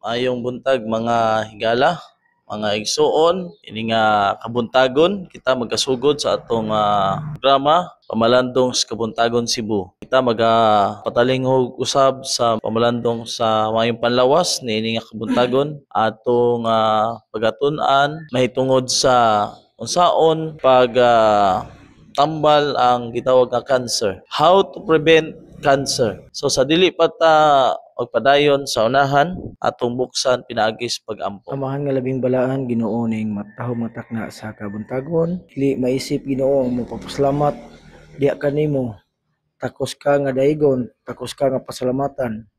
Mayong buntag mga higala, mga igsuon, ini nga kabuntagon kita magkasugod sa atong programa Pamalandong sa Kabuntagon Cebu. Kita patalinghog usab sa pamalandong sa mayong panlawas niini nga kabuntagon atong pagatun-an mahitungod sa unsaon pag tambal ang gitawag nga cancer. How to prevent cancer. So sa dili pa ta magpadayon sa unahan atong buksan pinaagis pag-ampo. Amahan nga labing balaan Ginoo ning matahom matakna sa kabuntagon. Dili maisip Ginoo mo papasalamat diha kanimo. Takos ka nga daigon, takos ka nga pasalamatan.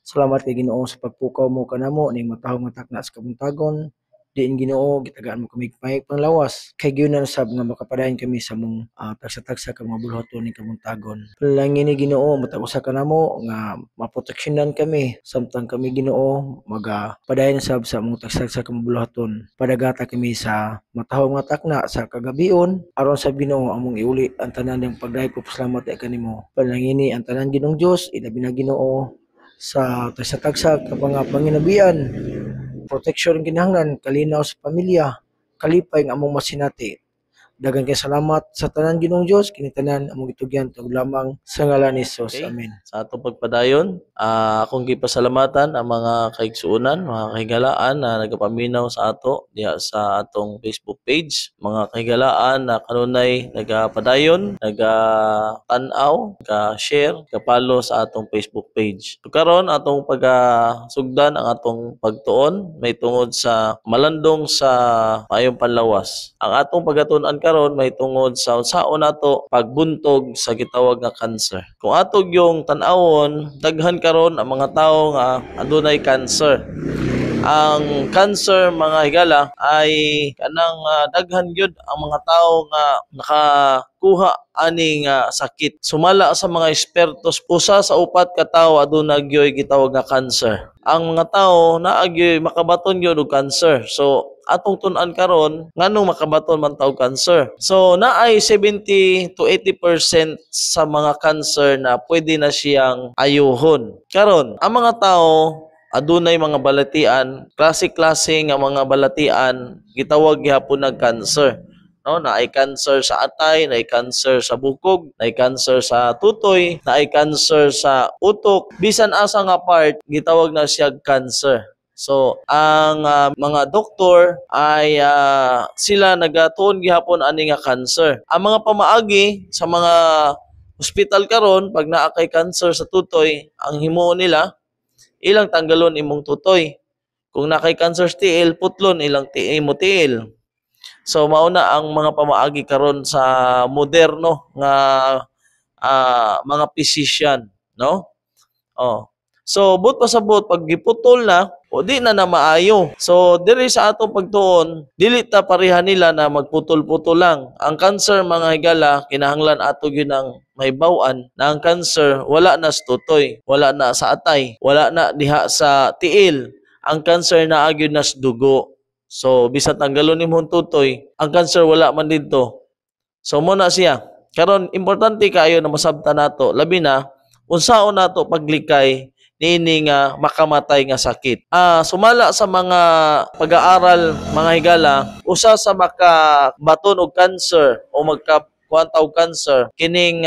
Salamat kay Ginoo sa pagpukaw mo kanamo ning matahom matakna sa kabuntagon. Diin Ginoo gitagaan mo kami panglawas kay gyunan sab nga makapadayon kami sa mong tagsa-tagsa ka mga bulhoton ning kabuntagon. Palangin ni Ginoo matag usa ka namo nga maproteksyonan kami samtang kami Ginoo magapadayon sab sa mong tagsa-tagsa ka mga bulhoton. Padagata kami sa matahom nga takna sa kagabion aron sa Ginoo among iuli ang tanan ng pagdayeg ko pasalamat kay kanimo. Palangin ni ang tanan Ginoong Dios ilabi na Ginoo sa tagsa-tagsa ka mga panginabian. Proteksyon kinahanglan, kalinaw sa pamilya, kalipay nga among masinati. Daghang kay salamat sa tanan Ginoong Dios, kini tanan among gitugyan tug lamang sa ngalan ni Jesus. Okay. Amen. Sa atong pagpadayon, akong gipasalamatan ang mga kaigsuonan, mga kahigalaan na nagapaminaw sa ato diha sa atong Facebook page. Mga kahigalaan na kanunay nagapadayon, nagatanaw, nag-share, nagapalo sa atong Facebook page. So karon atong pagasugdan ang atong pagtuon may tungod sa malandong sa mayong panlawas. Ang atong pagatun-an karon may tungod sa unsaon nato pagbuntog sa gitawag nga cancer. Kung atog yung tan-awon, daghan karon ang mga tawo nga adunay cancer. Ang cancer mga higala ay kanang daghan gyud ang mga tawo nga nakakuha ani nga sakit. Sumala sa mga ekspertos, usa sa upat ka tawo aduna gyoy gitawag nga cancer. Ang mga tawo naa gyoy makabaton gyud og cancer. So atong tun-an karon nganong makabaton man taw cancer. So naay 70 to 80% sa mga cancer na pwede na siyang ayuhon. Karon ang mga tawo adunay mga balatian, klase-klase nga mga balatian gitawag gyapon nag cancer. No, naay cancer sa atay, naay cancer sa bukog, naay cancer sa tutoy, naay cancer sa utok, bisan asa nga part gitawag na siya cancer. So, ang mga doktor ay sila nagatuon gihapon ani nga cancer. Ang mga pamaagi sa mga hospital karon pag naa kay cancer sa tutoy, ang himuon nila ilang tanggalon imong tutoy. Kung na kay cancer sa tiil, putlon ilang tiil. So mauna ang mga pamaagi karon sa moderno nga mga physician, no? Oh. So, but pasabot pag giputol na o di na maayo. So, diri sa atong pagtuon, dili ta pareha nila na magputol-putol lang. Ang cancer mga higala, kinahanglan ato gyud ang mahibaw-an na ang cancer wala na sa tutoy, wala na sa atay, wala na diha sa tiil. Ang cancer naa gyud na sa dugo. So, bisan tanggalon nimong tutoy, ang cancer wala man didto. So, mo na siya. Karon importante kaayo na masabtan nato, labi na unsaon nato paglikay niini nga makamatay nga sakit. Sumala sa mga pag-aaral mga higala, usa sa makabaton og cancer o magkakuantaw cancer kining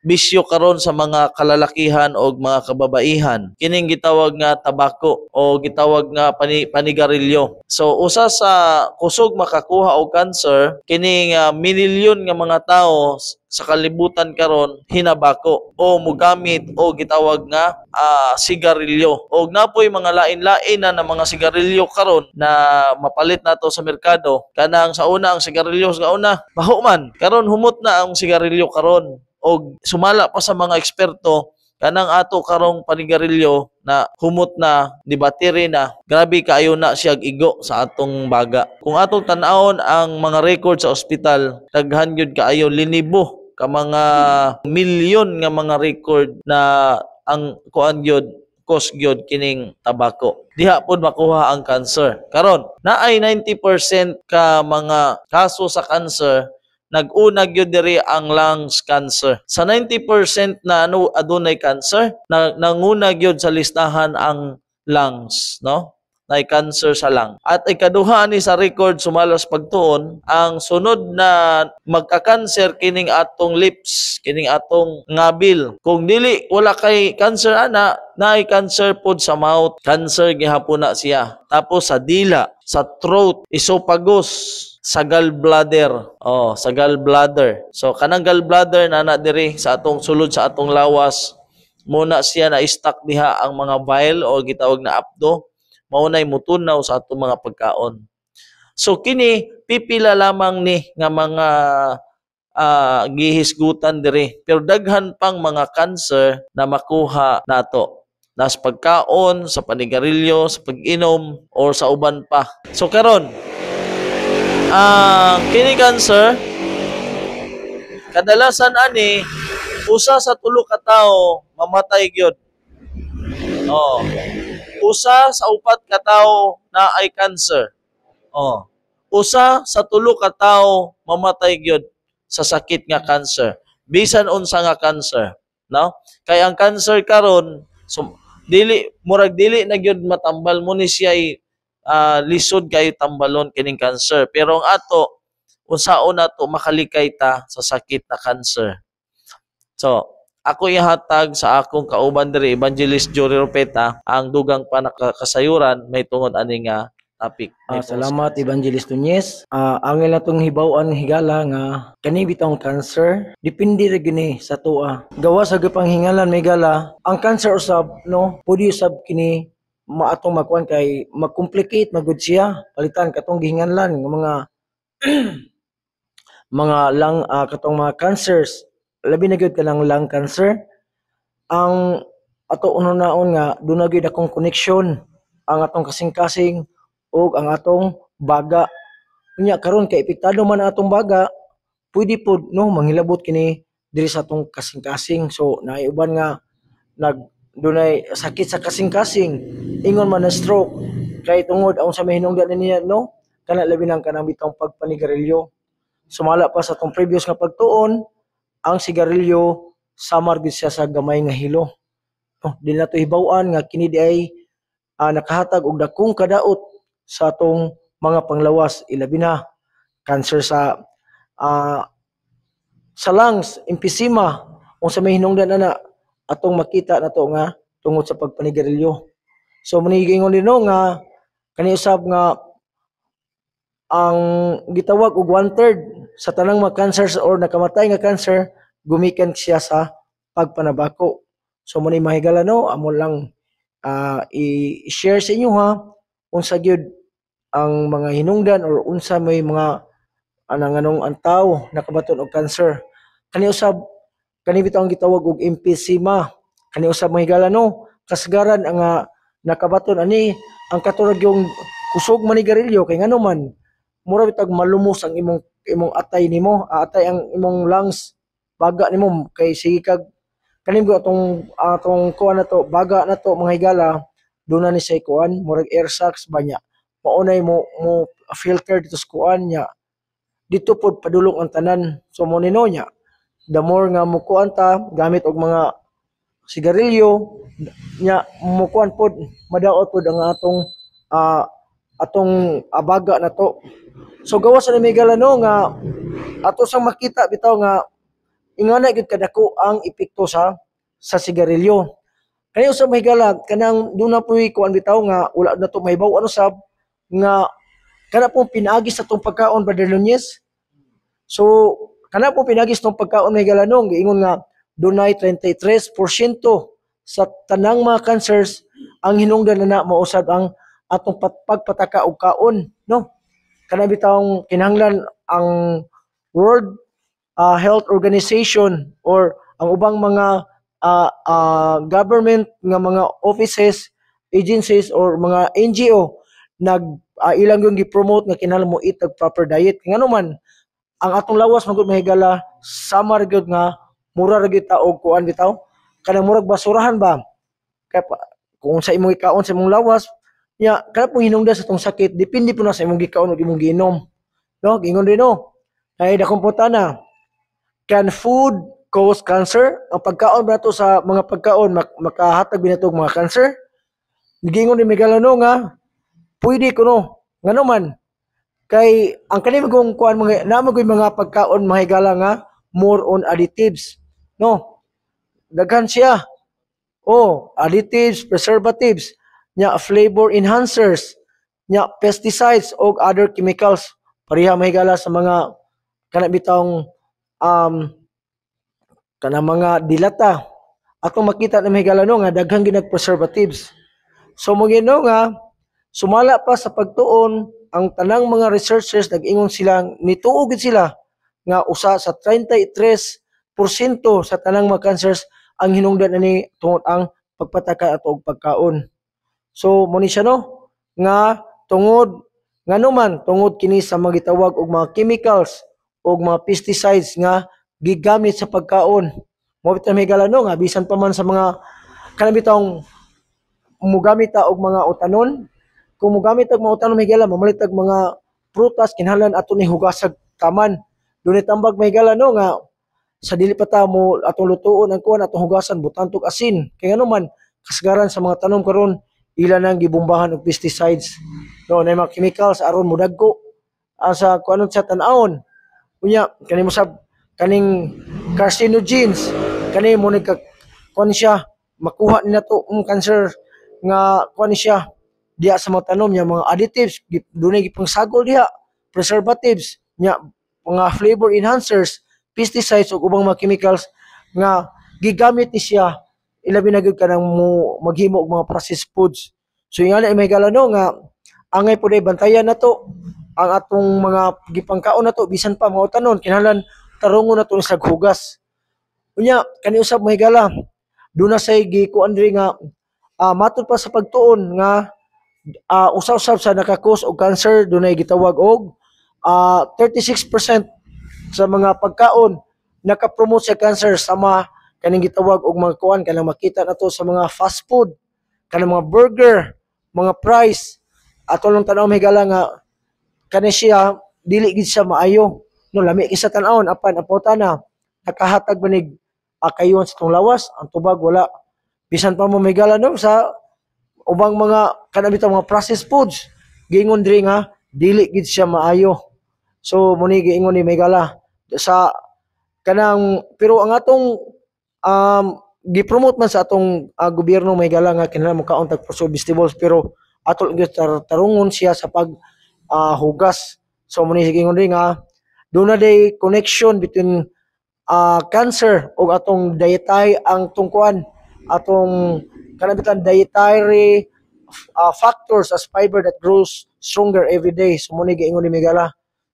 bisyo karon sa mga kalalakihan o mga kababaihan. Kining gitawag nga tabako o gitawag nga panigarilyo. So usa sa kusog makakuha og cancer kining minilyon nga mga tawo sa kalibutan karon hinabako o mugamit o gitawag nga sigarilyo. Og napoy mga lain-lain na mga sigarilyo karon na mapalit nato sa merkado. Kanang sa una ang sigarilyo sa una baho man. Karon humot na ang sigarilyo karon. Og sumala pa sa mga eksperto kanang ato karong panigarilyo na humot na, di battery na, grabe kaayo na siya igo sa atong baga. Kung atong tan-awon ang mga record sa ospital, daghan gyud kaayo linibo ka mga milyon nga mga record na ang kuan gyud cause gyud kining tabako. Diha pod makuha ang cancer. Karon, naay 90% ka mga kaso sa cancer nag-una gyud diri ang lungs cancer. Sa 90% na adunay cancer, nanguna gyud sa listahan ang lungs, no? Nay cancer sa lung. At ikaduha ni sa record sumalas pagtuon, ang sunod na magka-cancer kining atong lips, kining atong ngabil. Kung dili wala kay cancer ana, naay cancer pod sa mouth, cancer gihapon na siya. Tapos sa dila, sa throat, esophagus, sa gallbladder. Oh, sa gallbladder. So kanang gallbladder na diri sa atong sulod sa atong lawas, muna siya na stuck diha ang mga bile o gitawag na apdo. Maunay mutunaw sa atong mga pagkaon. So kini pipila lamang ni nga mga gihisgutan diri. Pero daghan pang mga cancer na makuha nato. Nas pagkaon, sa panigarilyo, sa pag-inom, or sa uban pa. So karon, kini cancer, kadalasan ani, usa sa tulo ka tawo mamatay gyud. Oh. Usa sa upat ka tawo na ay cancer. Oh. Usa sa tulo ka tawo mamatay gyud sa sakit nga cancer. Bisan unsa nga cancer, no? Kay ang cancer karon dili na gyud matambal mo ni siya lisod kay tambalon kining cancer. Pero ang ato unsaon nato makalikay ta sa sakit na cancer. So, ako ihatag sa akong kauban diri Evangelist Jory Ropeta ang dugang panakasayuran may tungod ani nga topic. Salamat Evangelist Tunyes. Ang ilatong hibaw-an higala nga kani bitong cancer depende ra gini sa tuwa. Gawa sa gipang hingalan may gala, ang cancer usab no, pwede usab kini maatong makuan kay mag-complicate magud siya. Palitan katong gihinganlan nga mga mga lung katong mga cancers. Labi na gyud kanang lung cancer. Ang ato uno-naon nga dunay gyud akong connection ang atong kasing-kasing o ang atong baga. Unya karon kay epektado man ang atong baga, pwede pod no manghilabot kini diri sa atong kasing-kasing. So naay uban nga dunay sakit sa kasing-kasing, ingon man na stroke kay tungod ang sa mahinungdan niya no, kana labi nang kanang bitong pagpanigarilyo. Sumala pa sa atong previous nga pagtuon, ang sigarilyo samar gid siya sa gamay nga hilo. No, di nato hibaw-an nga kini di ay nakahatag og dakong kadaot sa atong mga panglawas, ilabi na cancer sa lungs, emphysema, unsa may hinungdan ana atong makita nato nga tungod sa pagpanigarilyo. So manigingon din no nga kani usab nga ang gitawag og 1/3 sa tanang mga cancers or nakamatay nga cancer gumikan siya sa pagpanabako. So mo ni mahigala no, amo lang i-share sa inyo ha unsa gyud ang mga hinungdan or unsa may mga anong antaw nakabaton og cancer. Kani usab kani bitaw ang gitawag og emphysema. Kani usab mahigala no, kasagaran ang nakabaton ani ang katurag yung kusog manigarilyo kay ngano man mura bitag malumos ang imong atay nimo, atay ang imong lungs, baga nimo kay sige kag kanim ko atong kuan na to, baga na to mga higala, doon na ni say kuan, murag air sacs ba niya. Maunay mo filter dito sa kuan niya. Dito pod padulong ang tanan. So mo nino niya. The more nga mo kuan ta gamit og mga sigarilyo nya mo kuan pod madaot pod ang atong baga na to. So gawas sa migala no nga ato sang makita bitaw nga ingana gyud kadako ang epekto sa sigarilyo. Kani usab mahigala kanang duna puy kuan bitaw nga wala na to mahibaw ano sab nga kana pong pinaagi sa tong pagkaon Brother Nunez. So kana pong pinaagi sa tong pagkaon mahigala no giingon nga dunay 33% sa tanang mga cancers ang hinungdan na mausab ang atong pagpataka og kaon no. Kana bitawng kinahanglan ang World Health Organization or ang ubang mga government nga mga offices, agencies or mga NGO ilang yung gi-promote nga kinahanglan mo eat og proper diet. Ngano man ang atong lawas magud mahigala samar gyud nga mura ra gyud ta og kuan bitaw kanang murag basurahan ba kay kung sa imong ikaon sa imong lawas nya kana pong hinungdan sa tong sakit depende po na sa imong gikaon ug imong giinom no gingon rin no ay dakong putana can food cause cancer ang pagkaon ba to sa mga pagkaon makahatag binato og mga cancer Gingon ni Megalano nga pwede kuno ngano man kay ang kanimo kung kuan mga namo mga pagkaon mga higala nga more on additives, no, daghan siya. Oh, additives, preservatives, nya flavor enhancers, nya pesticides o other chemicals. Pareha mahigala sa mga kana bitawng um kana mga dilata. Atong makita na mahigala no nga daghang ginag preservatives. So mo nga sumala pa sa pagtuon ang tanang mga researchers nag-ingon sila nituo gid sila nga usa sa 33% sa tanang mga cancers ang hinungdan ani tungod ang pagpataka ato og pagkaon. So mo ni siya no nga tungod nganuman tungod kini sa mga gitawag og mga chemicals og mga pesticides nga gigamit sa pagkaon. Mo bitaw higala no nga bisan pa man sa mga kanang bitawng mugamit ta og mga utanon. Kung mugamit og mga utanon higala mamalit og mga prutas kinahanglan ato ni hugasag taman. Dunay tambag mahigala no nga sa dili pa ta mo atong lutuon ang kuan atong hugasan butan tog asin. Kay ngano man kasagaran sa mga tanom karon ila nang gibombahan og pesticides. No, na mga chemicals aron modagko sa kuanon sa tan-awon. Unya kani mo sab kaning carcinogens kani mo ni kuan siya makuha ni nato cancer nga kuan siya diha sa mga tanom nya mga additives dunay gipangsagol diha preservatives nya mga flavor enhancers pesticides ug ubang mga chemicals nga gigamit ni siya ilabi na gyud kanang mo maghimo og mga processed foods. So ingana may galano nga angay pud ay bantayan nato ang atong mga gipangkaon nato bisan pa mga utanon kinahanglan tarungon nato sa hugas. Unya kani usab mahigala duna say gikuan diri nga matud pa sa pagtuon nga usaw-usab sa nakakos og cancer dunay gitawag og 36% sa mga pagkaon nakapromote sa cancer sama kaning gitawag og mga kuan kanang makita nato sa mga fast food kanang mga burger, mga fries ato lang tan-aw mahigala nga kani siya dili gid siya maayo no lami kisa tan-awon apan apotana nakahatag manig kayon sa tong lawas ang tubag wala bisan pa mo mahigala no sa ubang mga kanang bitaw mga processed foods gingon diri nga dili gid siya maayo. So muni giingon ni mahigala sa kanang pero ang atong gipromote man sa atong gobyerno mahigala nga kinahanglan mo kaon tag vegetables pero ato lang tarungon siya sa pag hugas. So muni giingon diri nga do na day connection between cancer ug atong dietary ang tungkuan atong kanabitan dietary factors as fiber that grows stronger every day. So muni giingon ni Migala.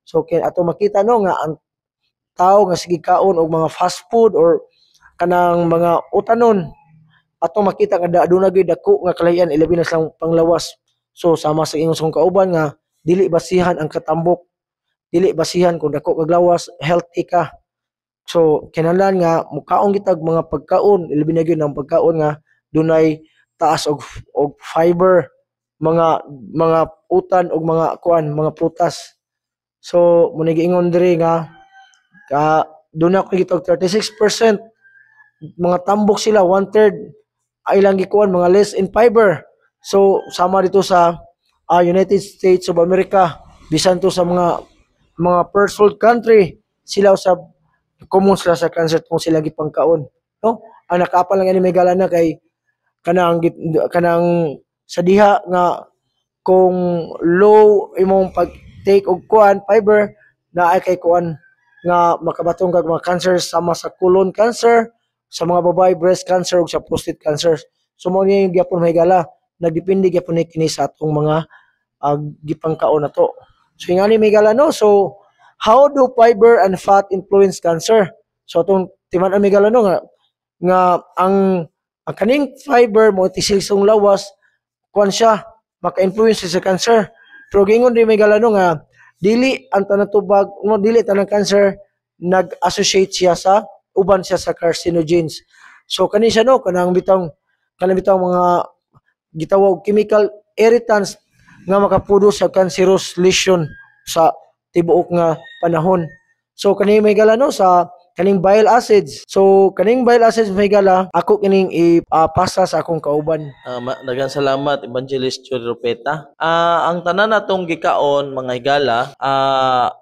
So ato makita no nga ang tao nga sige kaon og mga fast food or kanang mga utanon ato makita nga aduna gyud dako nga kalayan ilabi na sa panglawas. So sama sa ingon sa kauban nga dili basihan ang katambok, dili basihan kung dako kag lawas, healthy ka. So kinahanglan nga mukaon kitag mga pagkaon ilabi na gyud ang pagkaon nga dunay taas og fiber, mga utan og mga kuan, mga prutas. So muna giingon diri nga doon ako gitog 36% mga tambok sila 1/3 ay lang gikuan mga less in fiber. So sama dito sa United States of America bisan to sa mga first world country sila usab common sila sa cancer kung sila gipangkaon no ang nakapal lang ani may galana kay kanang sa diha nga kung low imong pag take og kuan fiber na ay kay kuan nga makabatong kag mga cancer sama sa colon cancer sa mga babae breast cancer ug sa prostate cancer. So mo ni gyapon mahigala nagdepende gyapon ni kini sa atong mga gipangkaon nato. So ingani mahigala no so how do fiber and fat influence cancer? So atong timan-an mahigala no nga ang kaning fiber mo tisilsong lawas kuan siya maka-influence sa cancer. Pero gingon di mahigala no nga dili ang tanang tubag no dili tanang cancer nag-associate siya sa uban siya sa carcinogens. So kani siya no kanang bitang mga gitawag chemical irritants nga makaproduce sa cancerous lesion sa tibuok nga panahon. So kani may gala no sa kaning bile acids. So kaning bile acids mga higala, ako kining ipasa sa akong kauban. Daghang salamat Evangelist Joy Rupeta. Ang tanan natong gikaon mga higala,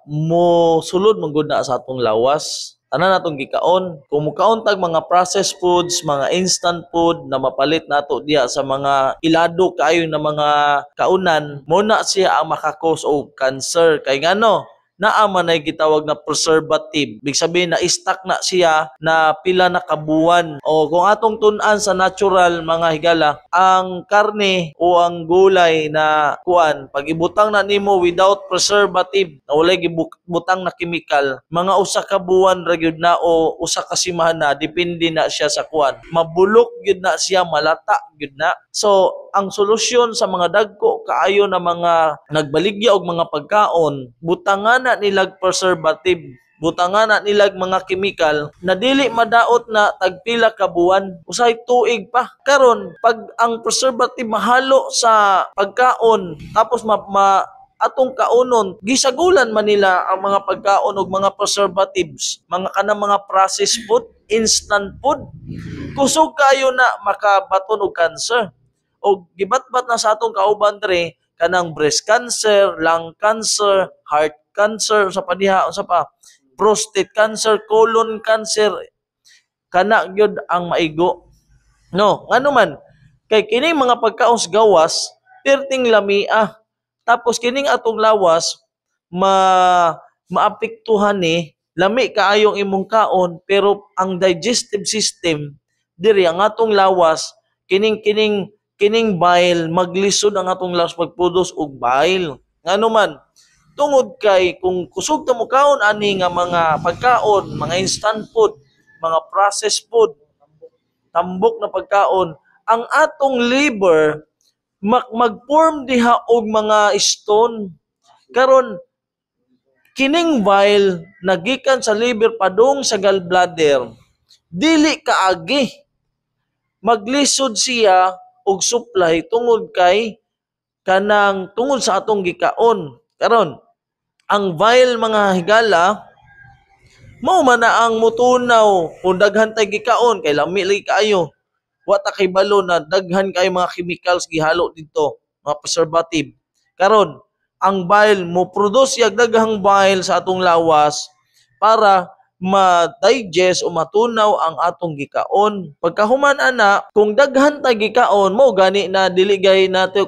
mo sulod man gud na sa atong lawas. Tanan natong gikaon, kung mukaon tag mga processed foods, mga instant food na mapalit nato diya sa mga ilado kaayo na mga kaunan, mo na siya ang makakos og cancer. Kay ngano? Naa man ay gitawag na preservative. Big sabihin na stuck na siya na pila na kabuan. O kung atong tun-an sa natural mga higala, ang karne o ang gulay na kuan, pag ibutang na nimo without preservative, na walay gibutang na chemical, mga usa ka buwan ra gyud na o usa ka semana, depende na siya sa kuan. Mabulok gyud na siya, malata gyud na. So, ang solusyon sa mga dagko kaayo na mga nagbaligya og mga pagkaon, butangan na nilag preservative, butangan na nilag mga chemical na dili madaot na tagpila ka buwan, usay tuig pa. Karon pag ang preservative mahalo sa pagkaon, tapos atong kaunon, gisagulan man nila ang mga pagkaon og mga preservatives, mga kanang mga processed food, instant food, kusog kayo na makabaton og cancer. O gibatbat na sa atong kauban dre kanang breast cancer, lung cancer, heart cancer, sa padiha sa pa, prostate cancer, colon cancer, kana gyud ang maigo. No, ngano man kay kining mga pagkaos gawas perting lamia. Tapos kining atong lawas maapektuhan ni lami kaayong imong kaon, pero ang digestive system diri ang atong lawas kining bile maglisod ang atong lawas pagproduce og bile. Ngano man tungod kay kung kusog ta mo kaon ani nga mga pagkaon, mga instant food, mga processed food, tambok na pagkaon, ang atong liver mag-form diha og mga stone. Karon kining bile nagikan sa liver padung sa gallbladder, dili kaagi maglisod siya og supply tungod sa atong gikaon. Karon ang bile mga higala mao man na ang mutunaw kung daghan tay gikaon kay lami lagi kaayo. Wa ta kay balo na daghan kay mga chemicals gihalo dito, mga preservative. Karon ang bile mo produce yag daghang bile sa atong lawas para ma-digest o matunaw ang atong gikaon. Pagkahuman ana, kung daghan ta gikaon mo gani na dili gay nato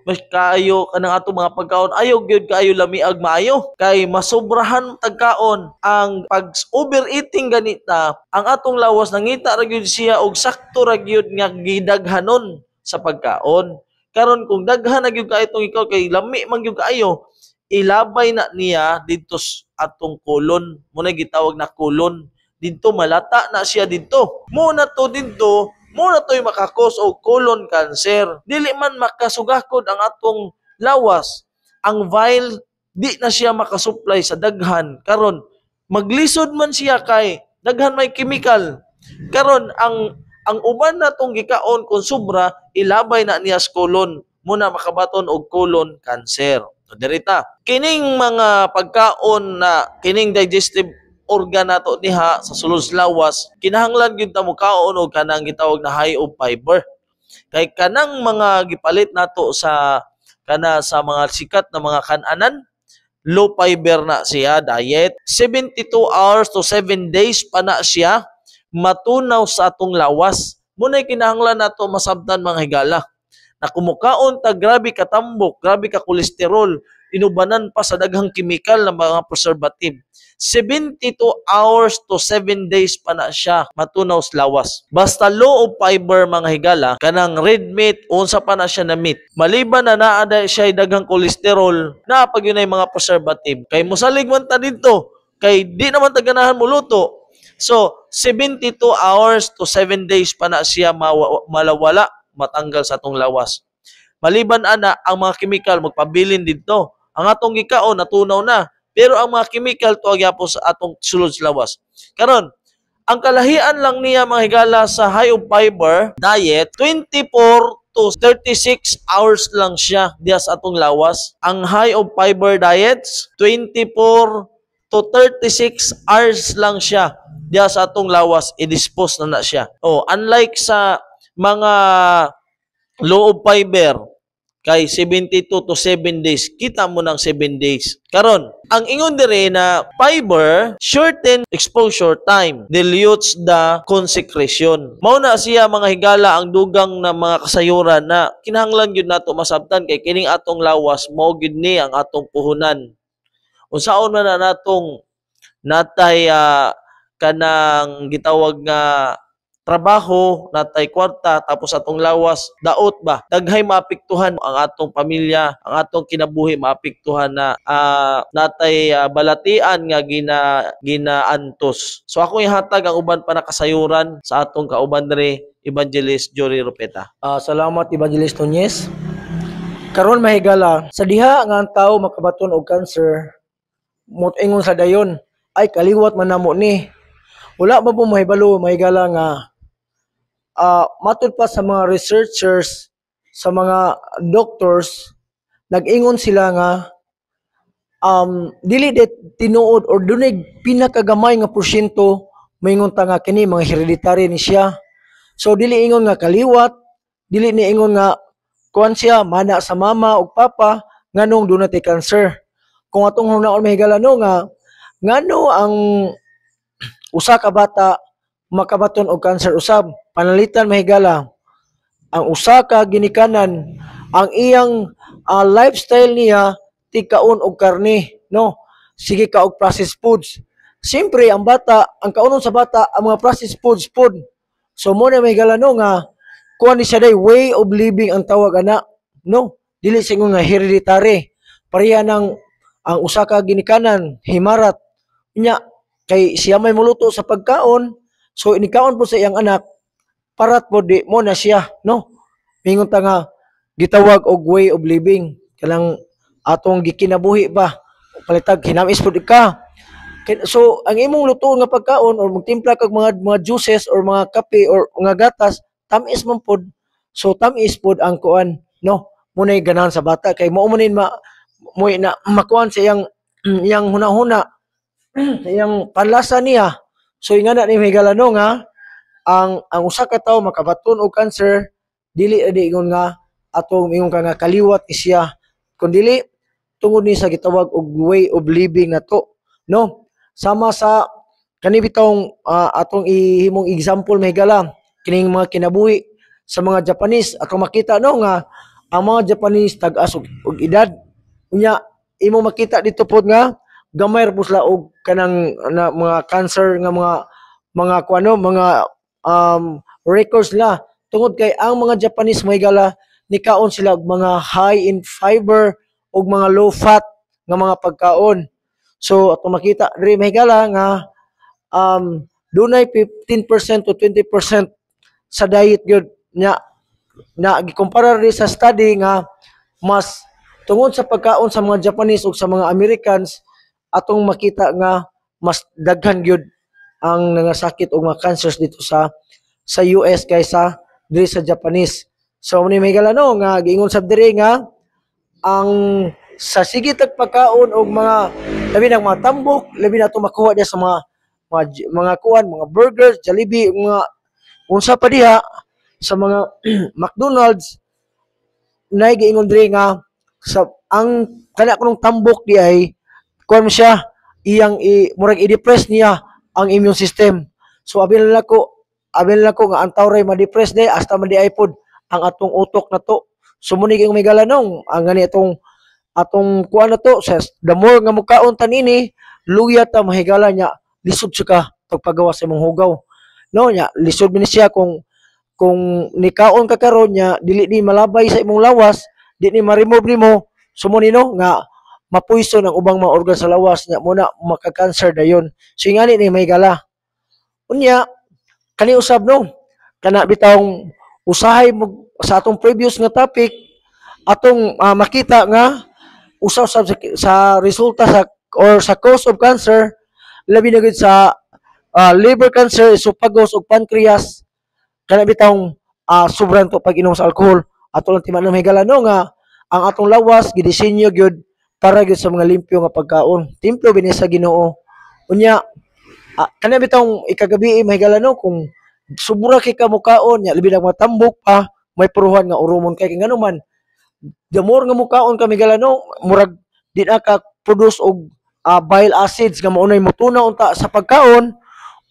mas kaayo kanang atong mga pagkaon, ayo gyud kaayo lamiag maayo kay masobrahan tagkaon. Ang pag overeating ganita, ang atong lawas nangita ra gyud siya og sakto ra gyud nga gidaghanon sa pagkaon. Karon kung daghan na gyud kaayo itong ikaw kay lami man gyud kaayo, ilabay na niya dito atong colon. Muna gitawag na colon. Dito malata na siya dito. Muna to'y makakos og colon cancer. Dili man makasugakod ang atong lawas. Ang bile, di na siya makasupply sa daghan. Karon, maglisod man siya kay daghan may chemical. Karon, ang uban na tong gikaon kung sobra, ilabay na niya sa colon. Muna makabaton og colon cancer. So, dirita. Kining mga pagkaon na kining digestive organ nato diha sa sulod lawas, kinahanglan gyud ta mo kaon og kanang gitawag na high of fiber. Kay kanang mga gipalit nato sa mga sikat na mga kananan, low fiber na siya diet. 72 hours to 7 days pa na siya matunaw sa atong lawas. Munay kinahanglan nato masabtan mga higala na kumukaon ta grabe ka tambok, grabe ka kolesterol, inubanan pa sa daghang chemical na mga preservative. 72 hours to 7 days pa na siya matunaw sa lawas. Basta low of fiber mga higala, kanang red meat, unsa pa na siya na meat. Maliban na naada siya daghang kolesterol, napag yun ay mga preservative. Kay musalig man ta dito, kay di naman ta ganahan mo luto. So, 72 hours to 7 days pa na siya malawala, matanggal sa atong lawas. Maliban ana, ang mga chemical magpabilin dito. Ang atong gikaon natunaw na. Pero ang mga chemical tuwag po sa atong sulod sa lawas. Karon, ang kalahian lang niya mga higala sa high of fiber diet, 24 to 36 hours lang siya diya sa atong lawas. Ang high of fiber diets, 24 to to 36 hours lang siya diya sa atong lawas i-dispose na siya. Unlike sa mga low of fiber kay 72 to 7 days, kita mo ng 7 days. Karon, ang ingon dire na fiber shorten exposure time, dilutes the consecration. Mao na siya mga higala ang dugang na mga kasayuran na kinahanglan gyud nato masabtan kay kining atong lawas mao gyud ni ang atong puhunan. Unsaon man na natong natay kanang gitawag nga trabaho, natay kwarta, tapos atong lawas, daot ba? Daghay maapektuhan ang atong pamilya, ang atong kinabuhi maapektuhan na natay balatian nga ginaantos. So ako ihatag ang uban pa nakasayuran sa atong kauban diri Evangelist Jory Rupeta. Salamat Evangelist Nunez. Karon mahigala, sa diha nga ang tao makabaton og cancer, motingon sa dayon, ay kaliwat man namo ni. Wala ba po mahibalo, mahigala nga matud pa sa mga researchers, sa mga doctors, nag-ingon sila nga dili det tinuod or dunay pinakagamay nga porsyento maingon ta nga kini mga hereditary ni siya. So dili ingon nga kaliwat, dili ni ingon nga kuan siya mana sa mama ug papa nganong dunay cancer. Kung atong hunaon mahigala no nga ngano ang usa ka bata makabaton og cancer usab, panalitan mahigala ang usa ka ginikanan ang iyang lifestyle niya tikaon og karne, no, sige ka og processed foods. Siyempre ang bata, ang kaunon sa bata ang mga processed foods food. So mo na mahigala no nga kuan ni siya day way of living ang tawag ana, no, dili singon nga hereditary. Pareha nang ang usa ka ginikanan himarat nya kay siya may muluto sa pagkaon, so inikaon po sa iyang anak, parat po di mo na siya, no? Mingon ta nga, gitawag og way of living. Kanang atong gikinabuhi ba, palitag, hinamis po ka. So, ang imong luto nga pagkaon, or magtimpla kag mga juices, or mga kape, or mga gatas, tamis man po. So, tamis po ang kuan, no? Muna'y ganahan sa bata, kay mo umunin makuan sa iyang huna-huna, yang panlasa niya. So ingana ni Megalano nga ang usa ka tawo makabaton og cancer dili ingon nga atong ingon ka nga kaliwat siya, kun dili tungod ni sa gitawag og way of living nato, no, sama sa kani bitong atong ihimong example Megala kining mga kinabuhi sa mga Japanese. Atong makita no nga ang mga Japanese tag-as og edad unya imo makita dito pod nga gamay ra sila og kanang mga cancer nga mga kuano mga records la tungod kay ang mga Japanese mahigala nikaon sila og mga high in fiber og mga low fat nga mga pagkaon. So ato makita diri mahigala nga dunay 15% to 20% sa diet gyud nya na gikumpara rin sa study nga mas tungod sa pagkaon sa mga Japanese ug sa mga Americans atong makita nga mas daghan gyud ang nangasakit og mga cancers dito sa US kaysa diri sa Japanese. So ni mahigala no nga giingon sab diri nga ang sa sige tag pagkaon og mga labi ng mga tambok, labi na to makuha diya sa mga kuan, mga burgers, Jollibee, mga unsa pa diha sa mga McDonald's, nay giingon diri nga sa ang kana kunong tambok di ay kuan mo siya iyang murag i-depress niya ang immune system. So abil na ko nga ang tawray ma-depress day hasta man di ay pod ang atong utok na to. So muni gyud may galanong ang gani atong kuan na to sa the more nga mukaon tanini luya ta mahigala nya lisod siya ka pagpagawa sa imong hugaw, no, nya lisod man siya kung nikaon ka karon nya dili ni malabay sa imong lawas, di ni ma-remove nimo sumuni no nga mapuiso ng ubang mga organ sa lawas nya muna maka-cancer dayon. So ingani ni may gala unya kani usab no kana bitawng usahay mo sa atong previous nga topic atong makita nga usaw sa resulta sa cause of cancer labi na gid sa liver cancer, esophagus ug pancreas kana bitawng sobran to pag inom sa alcohol. Ato lang timan may gala no nga ang atong lawas gidisenyo gyud para gyud sa mga limpyo nga pagkaon. Templo bini sa Ginoo. Unya, kana bitong ikagabi mahigala no kung subura kay kamukaon nya labi na matambok pa may puruhan nga urumon kay ngano man the more nga mukaon kami gala no murag di na ka produce og bile acids nga maunay motuna unta sa pagkaon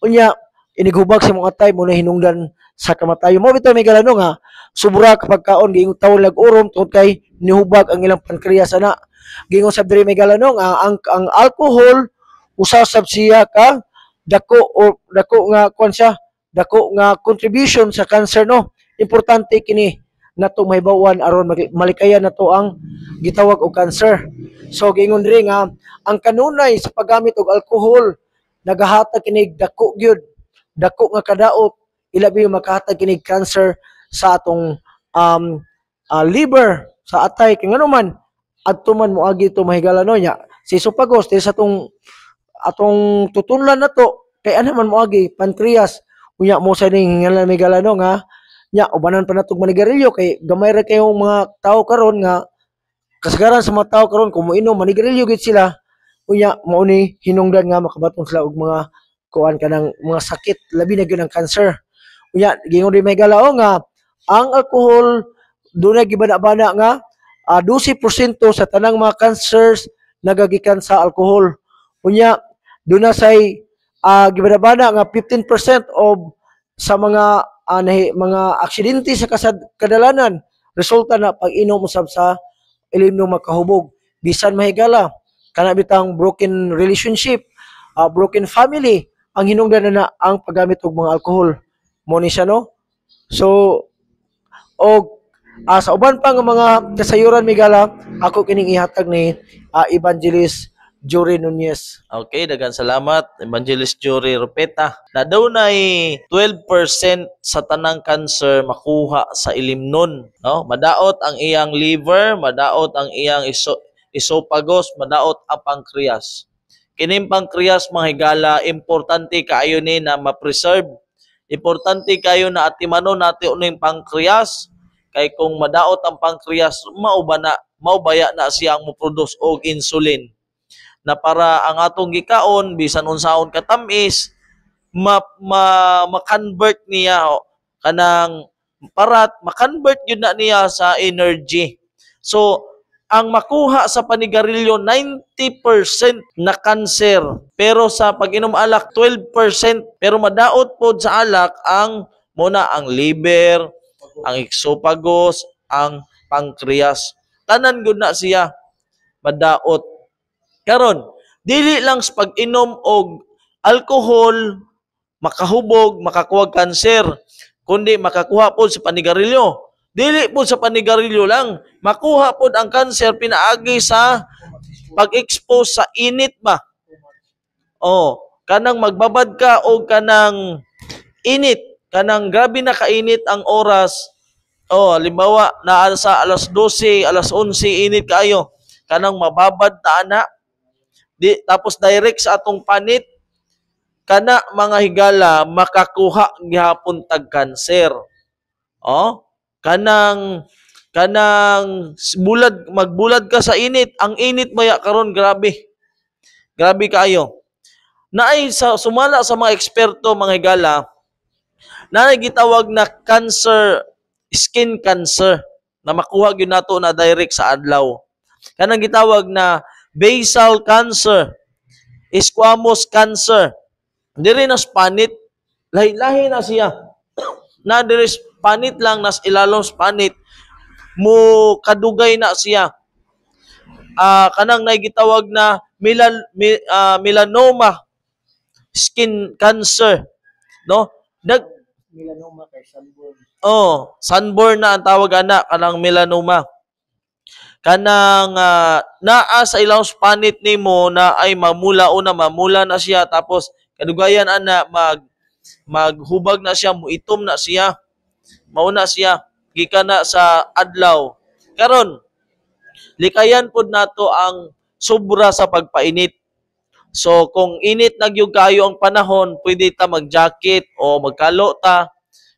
unya inighubag sa mga time mo na hinungdan sa kamatayon mo bitaw may gala no nga sobra ka pagkaon giingon tawo lag urom tungod kay nihubag ang ilang pankreas ana gingon sa diri may gala no nga ang alcohol usa sab siya ka dako nga kon siya dako nga contribution sa cancer no importante kini nato mahibawan aron malikayan nato ang gitawag og cancer so gingon diri nga ang kanunay sa paggamit og alcohol nagahatag kinig dako gyud dako nga kadaot ilabi makahatag kinig cancer sa atong liver sa atay kay ngano man adto man moagi to mahigala no nya si esophagus sa atong tutulan na to kay ano man moagi pancreas unya mo sa ning ngalan may galano nga nya ubanan pa natong manigarilyo kay gamay ra kayong mga tao karon nga kasagaran sa mga tao karon kung moinom manigarilyo gid sila unya mao ni hinungdan nga makabaton sila og mga kuan kanang mga sakit labi na gyud ang cancer unya gingon di may galao nga ang alcohol dunay gibana-bana nga 12% sa tanang mga cancers nagagikan sa alcohol unya doon na say gibana nga 15% of sa mga aksidente sa kadalanan resulta na pag-inom usab sa ilim ng makahubog bisan mahigala kana bitang broken relationship broken family ang hinungdan na ang paggamit og mga alcohol mo ni siya no so og sa uban pa nga mga kasayuran migala ako kining ihatag ni Evangelist Jory Nunez. Okay, daghang salamat Evangelist Jory Rupeta. Na daw nay 12% sa tanang cancer makuha sa ilimnon, no? Madaot ang iyang liver, madaot ang iyang esophagus, madaot ang pancreas. Kining pancreas mga higala, importante kaayo ni na ma-preserve. Importante kayo na atimanon natin uno yung pancreas kay kung madaot ang pancreas maubaya na siyang mo-produce og insulin na para ang atong gikaon bisan unsaon katamis ma-convert niya kanang parat ma-convert yun na niya sa energy. So ang makuha sa panigarilyo 90% na cancer pero sa pag-inom alak 12% pero madaot pod sa alak ang muna ang liver, ang esophagus, ang pancreas. Tanan gud na siya madaot. Karon, dili lang sa pag-inom og alcohol makahubog, makakuha cancer, kundi makakuha po sa panigarilyo. Dili po sa panigarilyo lang, makuha po ang cancer pinaagi sa pag-expose sa init ba. Kanang magbabad ka o kanang init, kanang grabe na kainit ang oras. Halimbawa, na sa alas 12, alas 11, init kayo. Kanang mababad na ana, tapos direct sa atong panit kana mga higala makakuha gihapon tag cancer kanang magbulad ka sa init ang init maya karon grabe kayo naay sa sumala sa mga eksperto mga higala naay gitawag na skin cancer na makuha gyud nato na direct sa adlaw kanang gitawag na basal cancer, squamous cancer. Diri na panit, lahi-lahi na siya. Na diri panit lang nas ilalom panit mo kadugay na siya. Kanang naigitawag na melanoma skin cancer, no? Melanoma kay sunburn. Sunburn na ang tawag ana kanang melanoma. Kanang naa sa ilang panit nimo na ay mamula na siya tapos kadugayan ana maghubag na siya muitom na siya mauna siya gikan na sa adlaw karon likayan pod nato ang sobra sa pagpainit so kung init nagyug kayo ang panahon pwede ta mag-jacket o magkalo ta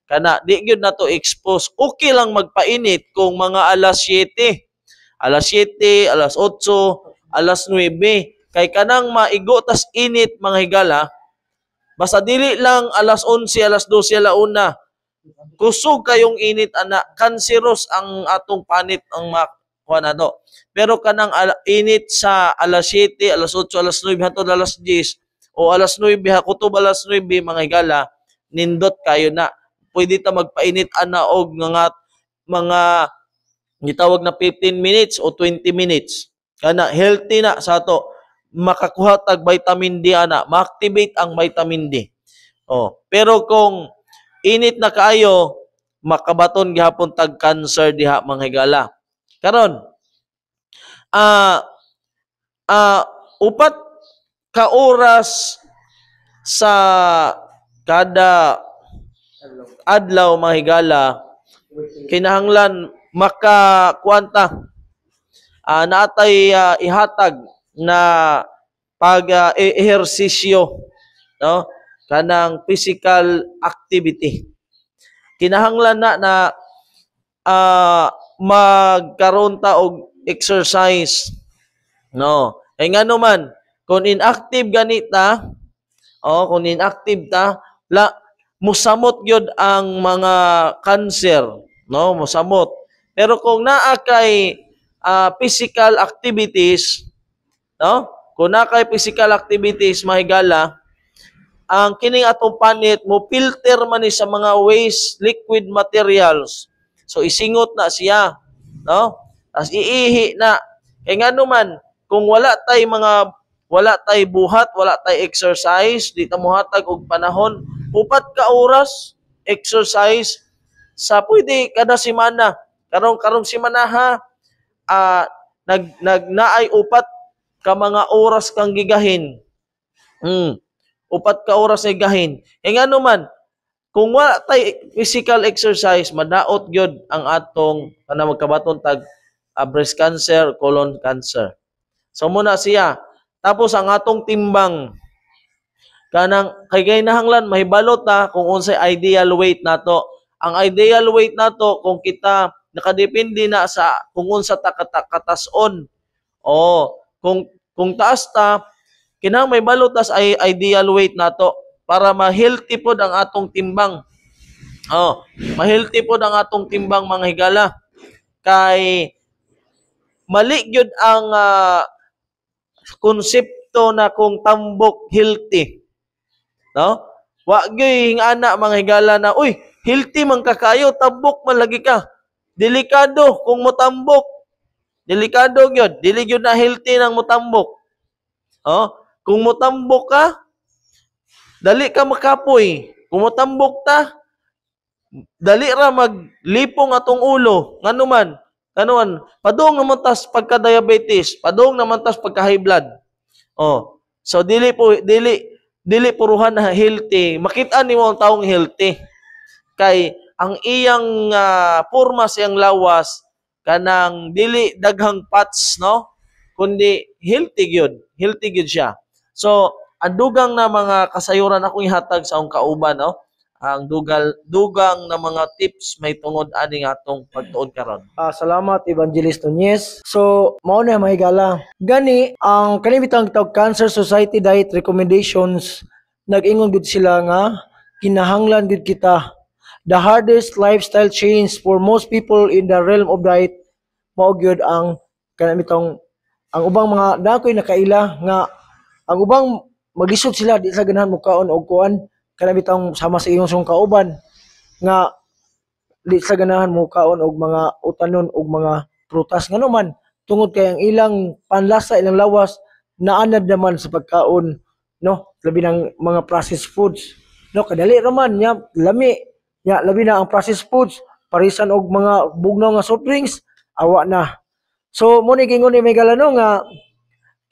kana di gyud nato expose okay lang magpainit kung mga alas 7 alas 7, alas 8, alas 9. kay kanang maigo tas init mga higala, basta dili lang alas 11, alas 12 alauna. Kusog kayong init ana, kanseros ang atong panit ang makuha na to. Pero kanang init sa alas 7, alas 8, alas 9 hangtod alas 10 o alas 9 hakutob alas 9 mga higala, nindot kayo na. Pwede ta magpainit ana og mga gitawag na 15 minutes o 20 minutes. Kana healthy na sa ato. Makakuha tag vitamin D ana, ma-activate ang vitamin D. Oh, pero kung init na kaayo, makabaton gihapon tag cancer diha mga higala. Karon, ah upat ka oras sa kada adlaw mga higala, kinahanglan makakuanta naatay ihatag na pag-ehersisyo, no? Kanang physical activity. Kinahanglan na magkaroon ta og exercise, no? Kay ngano man kung inactive ganita, kung inactive ta, musamot gyud ang mga cancer, no? Musamot. Pero kung naa kay physical activities, no? Kung naa kay physical activities mahigala, ang kining atong panit mo filter man ni sa mga waste liquid materials. So isingot na siya, no? As iihi na. Kay ngano man kung wala tay buhat, wala tay exercise, di ta mohatag og panahon, upat ka oras exercise sa pwede kada semana. Karong semana ha, naay upat ka mga oras kang gigahin. Upat ka oras na gigahin. E ngano man, kung wala tay physical exercise, madaot gyud ang atong magkabaton tag breast cancer, colon cancer. So muna siya. Tapos ang atong timbang, kanang kay kinahanglan mahibalot ta kung unsay ideal weight nato. Ang ideal weight nato kung kita nakadepende na sa kung unsa ta katason. Kung taas ta, kinahanglan mahibalot ta sa ideal weight nato para ma-healthy pod ang atong timbang. Ma-healthy pod ang atong timbang mga higala. Kay mali gyud ang konsepto na kung tambok healthy. No? Wa gyud hingana mga higala na, uy, healthy man ka kayo, tambok man lagi ka. Delikado kung motambok. Delikado gyud, dili gyud na healthy nang motambok. Kung motambok ka, dali ka makapoy. Kung motambok ta, dali ra maglipong atong ulo. Ngano man, padung naman tas pagka-diabetes, padung naman tas pagka-high blood. So dili puruhan na healthy. Makita nimo ang taong healthy. Kay ang iyang porma siyang lawas kanang dili daghang fats, no? Kundi healthy gyud siya. So ang dugang na mga kasayuran akong ihatag sa akong kauban, no? Ang dugang na mga tips may tungod ani atong pagtuon karon. Salamat Evangelist Nunez. So mao na mahigala. Gani ang kanibitang tawag Cancer Society Diet Recommendations, nag-ingon gud sila nga kinahanglan gud kita. The hardest lifestyle change for most people in the realm of diet mao gyud ang kanibitang ang ubang mga dakoy nakaila nga ang ubang magisod sila di sa ganahan mo kaon og kuan kanabitang sama sa iyong kauban nga di sa ganahan mo kaon og mga utanon og mga prutas ngano man tungod kay ang ilang panlasa ilang lawas naanad naman sa pagkaon, no, labi ng mga processed foods, no, kadali ra man nya lami nya labi na ang processed foods parisan og mga bugnaw nga soft drinks awa na. So mo ni gingon ni may galano nga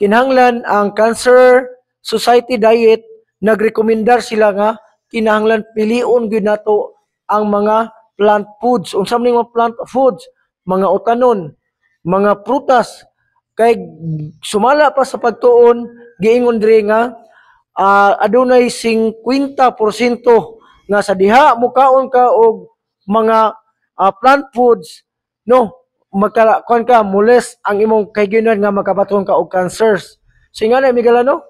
kinahanglan ang Cancer Society Diet nagrekomendar sila nga kinahanglan pilion gyud nato ang mga plant foods. Unsa man mga plant foods? Mga utanon, mga prutas. Kay sumala pa sa pagtuon, giingon diri nga adunay 50% nga sa diha mukaon ka og mga plant foods, no, magkakuan ka mules ang imong kaygyunan nga makabaton ka og cancers. So nga na Miguelano,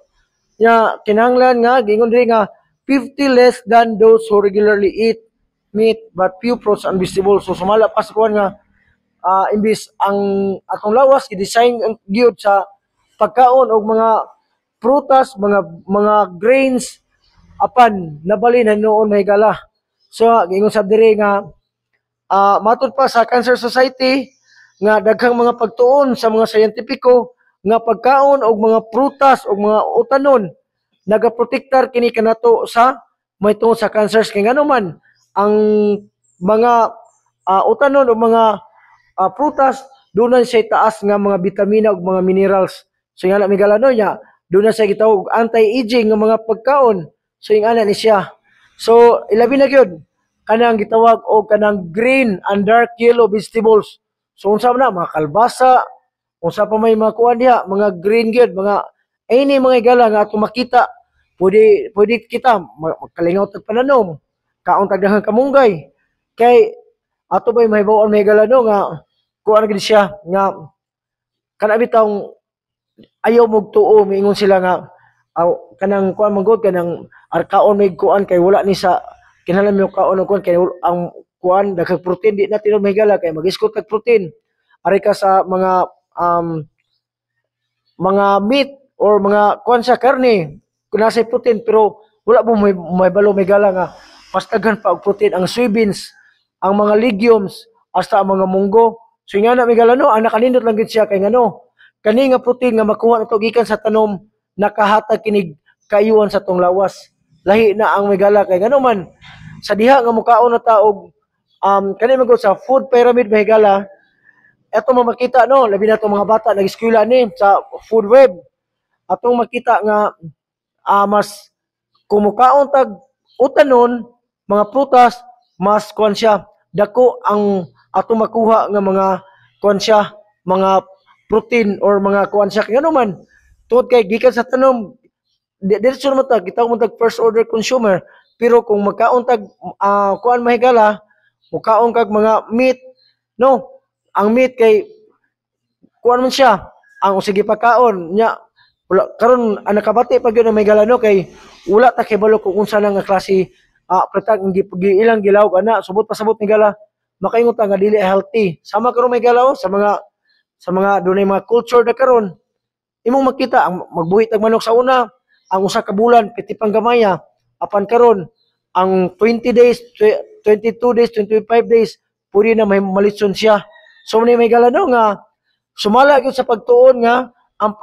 nya kinahanglan nga gingon diri nga 50 less than those who regularly eat meat but few fruits and vegetables. So sumala pa sa kuan nga imbis ang atong lawas i-design gyud sa pagkaon og mga prutas, mga grains apan nabali na noon may gala. So gingon sab diri nga matud pa sa Cancer Society nga daghang mga pagtuon sa mga siyentipiko nga pagkaon og mga prutas og mga utanon nagaprotektar kini kanato sa may tungod sa cancers kay ngano man ang mga utanon o mga prutas doon siya taas nga mga bitamina ug mga minerals. So nga na Miguelano niya, doon na siya gitawag anti-aging nga mga pagkaon. So yung ana ni siya. So ilabi na gyud kanang gitawag og kanang green and dark yellow vegetables. So unsa man na mga kalbasa, unsa pa may mga kuan diha, mga green gyud, mga any mga igala nga ato makita. Pwede kita magkalingaw tag pananom, kaon tag daghang kamunggay. Kay ato bay mahibaw-an may galano nga kuan gid siya nga kana bitawng ayaw mog tuo miingon sila nga kanang kuan manggod kanang arkaon may kuan kay wala ni sa kinahanglan mo kaon og kuan kay ang kuan daghang protein di natin mahigala kay mag-iskot kag protein ari ka sa mga meat or mga kuan sa karne kung nasa protein pero wala mo may balo may gala nga mas daghan pa og protein ang soybeans, ang mga legumes, hasta ang mga munggo. So nga na may gala no, ang nakanindot lang gid siya kay ngano kani nga protein nga makuha nato gikan sa tanom nakahatag kinig kayuan sa tong lawas. Lahi na ang may gala kay ngano man sa diha nga mukaon na ta og kani magod sa food pyramid may gala. Eto makita no, labi na tong mga bata nag-eskwela ni sa food web. Atong makita nga mas kumukaon tag utanon mga prutas mas kuan siya dako ang ato makuha nga mga kuan siya mga protein or mga kuan siya kay ano man tungod kay gikan sa tanom diretso naman tag gitawag mo tag first order consumer pero kung magkaon tag kuan mahigala mukaon kag mga meat no ang meat kay kuan man siya ang sige pagkaon nya wala karon ang nakabati pag yun ang may galano kay wala ta kay balo kung unsa na nga klase pretag ilang gilaw ana subot pasabot ni gala makaingon ta nga dili healthy sama karon may galaw sa mga dunay mga culture na karon imong makita ang magbuhit og manok sa una ang usa ka bulan piti pang gamaya apan karon ang 20 days 22 days 25 days puri na may malitson siya so may galano nga sumala gyud sa pagtuon nga ang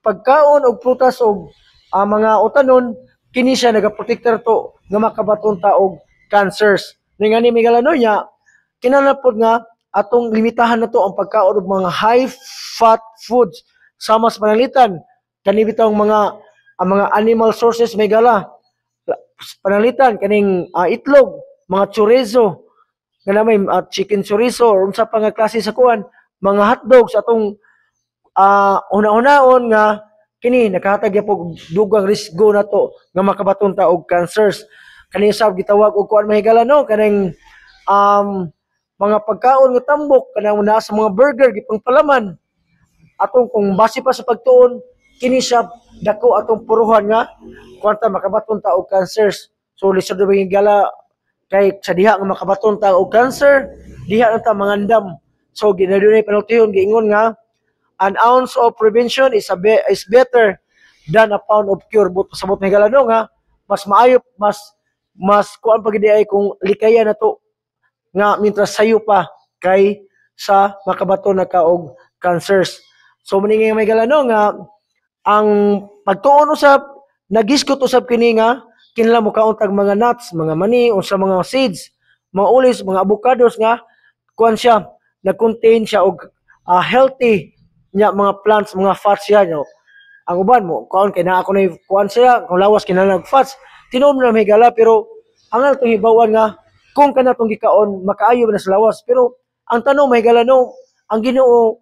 pagkaon og prutas og mga utanon kini siya nagaprotektar to nga makabaton ta og cancers. Nga ni Miguelano niya kinahanglan nga atong limitahan na to ang pagkaon og mga high fat foods sama sa pananglitan kani bitawng mga animal sources may gala pananglitan kaning itlog mga chorizo nga may chicken chorizo or unsa pa nga klase sa kuan mga hotdogs atong una-unaon nga kini nakahatag gyapon dugang risgo na to nga makabaton ta og cancers kani sab gitawag og kuan mahigala no kaning mga pagkaon nga tambok kanang naa sa mga burger gipang palaman atong kung base pa sa pagtuon kini sab dako atong puruhan nga kuan ta makabaton ta og cancers so lisod ba gala kay sa diha nga makabaton ta og cancer diha na ta mangandam so ginadunay panultihon giingon nga an ounce of prevention is better than a pound of cure. But pasabot may galano nga mas maayo mas kuan pagid ay kung likaya na to nga mintras sayo pa kay sa makabato na kaog cancers. So maningay may galano nga ang pagtuon usab nagisgot usab kini nga kinala mo kaon tag mga nuts, mga mani o sa mga seeds, mga olives, mga avocados nga kuan siya nag-contain siya og healthy nya mga plants, mga fats siya no. Ang uban mo, kaon kay naa ako na kuan siya, kung lawas kinahanglan fats, tinom na may gala pero ang atong hibawan nga kung kana tong gikaon makaayo na sa lawas pero ang tanong may gala no, ang Ginoo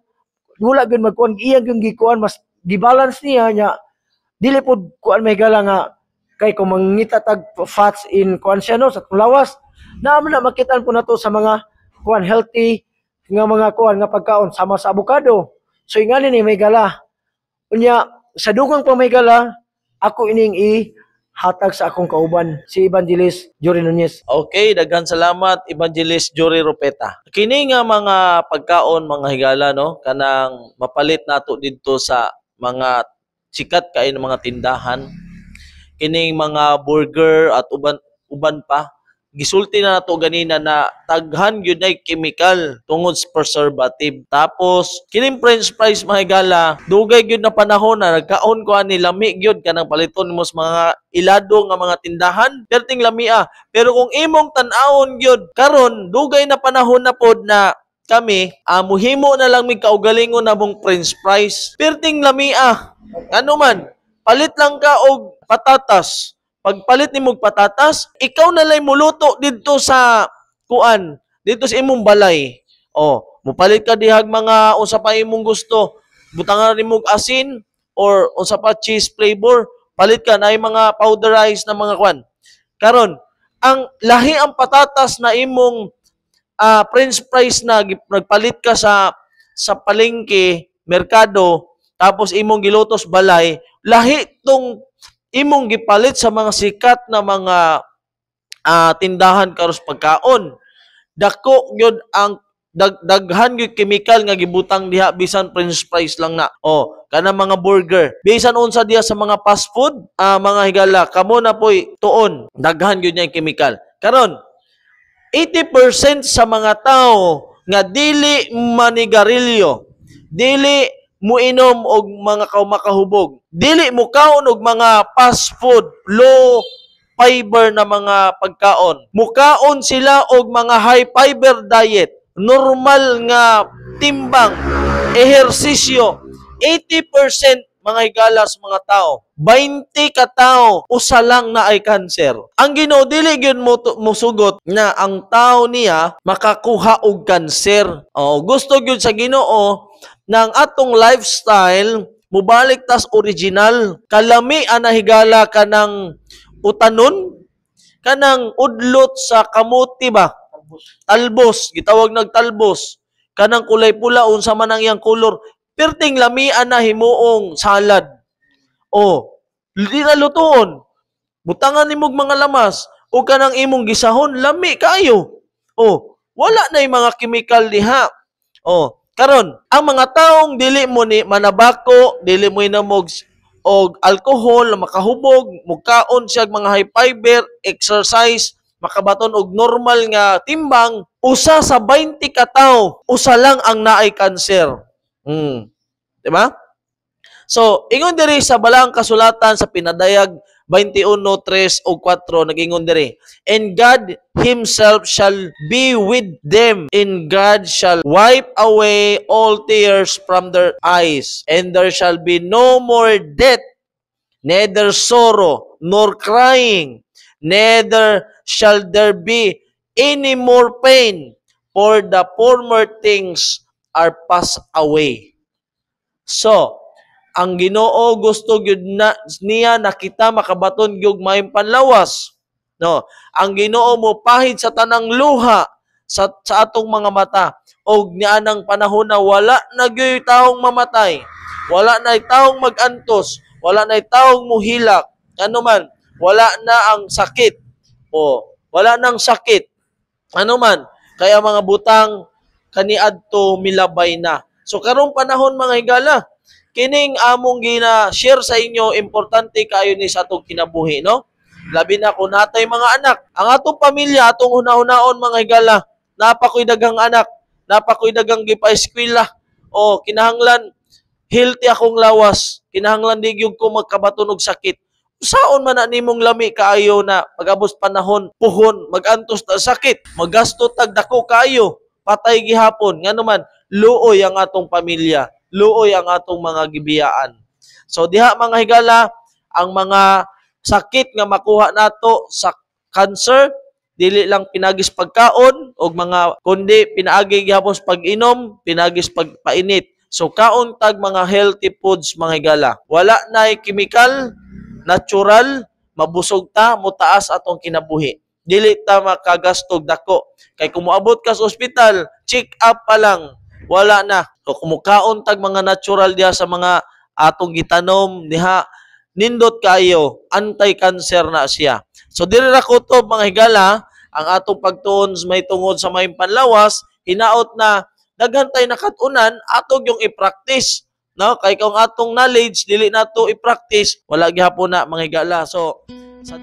wala gyud magkuan iyang yung gikuan mas di-balance niya nya dili pod kuan may gala nga kay kung mangita tag fats in kuan siya no sa lawas naman na makitaan po nato sa mga kuan healthy nga mga kuan nga pagkaon sama sa avocado. So ingani ni may gala. Unya Sa dugang pamahigala, ako ining hatag sa akong kauban, si Evangelist Jory Nunez. Okay, daghan salamat Evangelist Jory Ropeta. Kini nga mga pagkaon mga higala no, kanang mapalit nato didto sa mga sikat kay mga tindahan. Kining mga burger at uban pa. Gisulti na nato ganina na taghan gyud ay chemical tungod sa preservative. Tapos kining french fries mga higala, dugay gyud na panahon na nagkaon ko ani lami gyud kanang paliton mo sa mga ilado nga mga tindahan, perting lamia. Pero kung imong tan-awon gyud karon dugay na panahon na pod na kami, muhimo na lang mig kaugalingon na mong french fries. Perting lamia. Ano man, palit lang ka og patatas. Pagpalit ni mong patatas, ikaw na lang muluto dito sa kuan, dito sa imong balay. Oh, mupalit ka dihag mga unsa pa imong gusto. Butangan ni mong asin or unsa pa cheese flavor, palit ka na mga powderized na mga kuan. Karon, ang lahi ang patatas na imong french fries na nagpalit ka sa palengke, merkado, tapos imong gilutos balay, lahi tong imong gipalit sa mga sikat na mga tindahan karos pagkaon. Dako gyud ang daghan gyud chemical nga gibutang diha bisan french fries lang na. Oh, kana mga burger. Bisan unsa diha sa mga fast food, mga higala, kamo na poy tuon. Daghan gyud nya chemical. Karon 80% sa mga tao nga dili manigarilyo, dili muinom og mga makahubog, dili mo kaon og mga fast food, low fiber na mga pagkaon. Mukaon sila og mga high fiber diet, normal nga timbang, ehersisyo. 80% mga higala sa mga tao, 20 ka tao, usa lang na ay cancer. Ang Ginoo dili gyud mo sugot na ang tao niya makakuha og cancer. Gusto gyud sa Ginoo nang atong lifestyle mubalik tas original. Kalami ana higala kanang utanon, kanang udlot sa kamuti ba? Talbos, gitawag nagtalbos. Kanang kulay pula unsa man ang iyang kolor. Perting lamian na himuong salad. Di na lutuon. Butangan nimog mga lamas o kanang imong gisahon, lami kayo. Wala na yung mga chemical diha. Karon, ang mga taong dili mo ni manabako, dili mo inamog og alcohol, makahubog, mukaon siya mga high fiber, exercise, makabaton og normal nga timbang, usa sa 20 ka tawo, usa lang ang naay cancer. Diba? So, ingon diri sa balaang kasulatan sa pinadayag 21:3 o 4 nagingon diri, and God himself shall be with them, and God shall wipe away all tears from their eyes, and there shall be no more death, neither sorrow nor crying, neither shall there be any more pain, for the former things are passed away. So, ang Ginoo gusto gyud na niya nakita makabaton gyud maayong panlawas. No, ang Ginoo mo pahid sa tanang luha sa atong mga mata. Og nianang panahon na wala na gyud taong mamatay. Wala na taong magantos, wala na taong muhilak. Ano man, wala na ang sakit. Wala nang sakit. Ano man, kaya mga butang kaniadto milabay na. So karong panahon mga higala, kining among gina-share sa inyo, importante kayo ni sa atong kinabuhi, no? Labi na kung natay mga anak. Ang atong pamilya, atong una-unaon mga higala, napakoy dagang anak, napakoy dagang gipa-eskwela, kinahanglan, healthy akong lawas, kinahanglan di gyud ko magkabaton og sakit. Saon man na nimong lami kaayo na pag-abot panahon, puhon, magantos ta sakit, magasto tag dako kaayo, patay gihapon, ngano man, luoy ang atong pamilya, luoy ang atong mga gibiyaan. So diha mga higala, ang mga sakit nga makuha nato sa cancer, dili lang pinagis pagkaon og mga kundi pinaagi gihapon sa pag-inom, pinagis pagpainit. So kaon tag mga healthy foods mga higala. Wala nay chemical, natural, mabusog ta, mutaas atong kinabuhi. Dili ta makagastog dako. Kay kung moabot ka sa ospital, check up pa lang, wala na. So kumukaon tag mga natural diha sa mga atong gitanom diha, nindot kayo, anti-cancer na siya. So diri ra kutob mga higala, ang atong pagtuon may tungod sa may panlawas, hinaot na daghan tay nakatunan atog yung i-practice. No, kay kung atong knowledge dili nato i-practice, wala gyapon na mga higala. So sa